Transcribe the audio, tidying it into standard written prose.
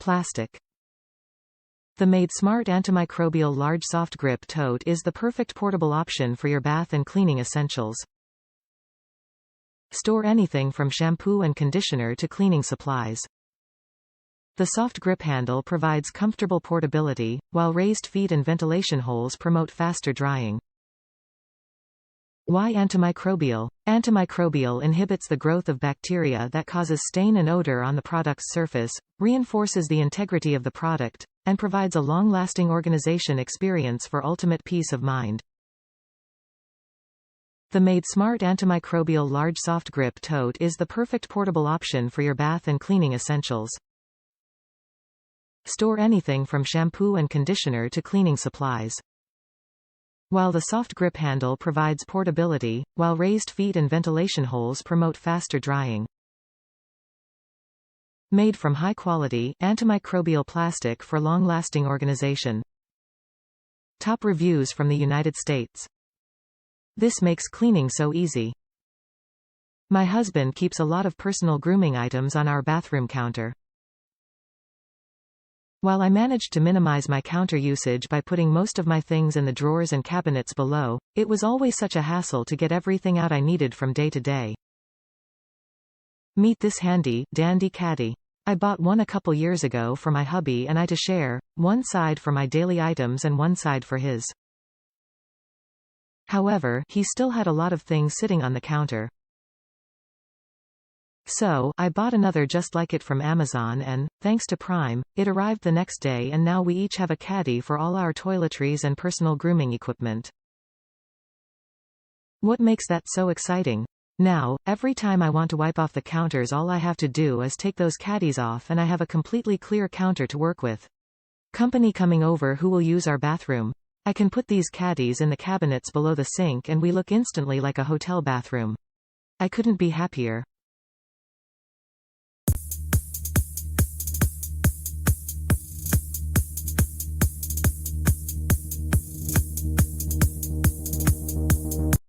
Plastic. The madesmart Antimicrobial Large Soft-Grip Tote is the perfect portable option for your bath and cleaning essentials. Store anything from shampoo and conditioner to cleaning supplies. The soft grip handle provides comfortable portability, while raised feet and ventilation holes promote faster drying. Why antimicrobial? Antimicrobial inhibits the growth of bacteria that causes stain and odor on the product's surface, reinforces the integrity of the product, and provides a long-lasting organization experience for ultimate peace of mind. The madesmart Antimicrobial Large Soft-Grip Tote is the perfect portable option for your bath and cleaning essentials. Store anything from shampoo and conditioner to cleaning supplies. While the soft grip handle provides portability, while raised feet and ventilation holes promote faster drying. Made from high-quality, antimicrobial plastic for long-lasting organization. Top reviews from the United States. This makes cleaning so easy. My husband keeps a lot of personal grooming items on our bathroom counter. While I managed to minimize my counter usage by putting most of my things in the drawers and cabinets below, it was always such a hassle to get everything out I needed from day to day. Meet this handy, dandy caddy. I bought one a couple years ago for my hubby and I to share, one side for my daily items and one side for his. However, he still had a lot of things sitting on the counter. So, I bought another just like it from Amazon and, thanks to Prime, it arrived the next day and now we each have a caddy for all our toiletries and personal grooming equipment. What makes that so exciting? Now, every time I want to wipe off the counters all I have to do is take those caddies off and I have a completely clear counter to work with. Company coming over who will use our bathroom. I can put these caddies in the cabinets below the sink and we look instantly like a hotel bathroom. I couldn't be happier.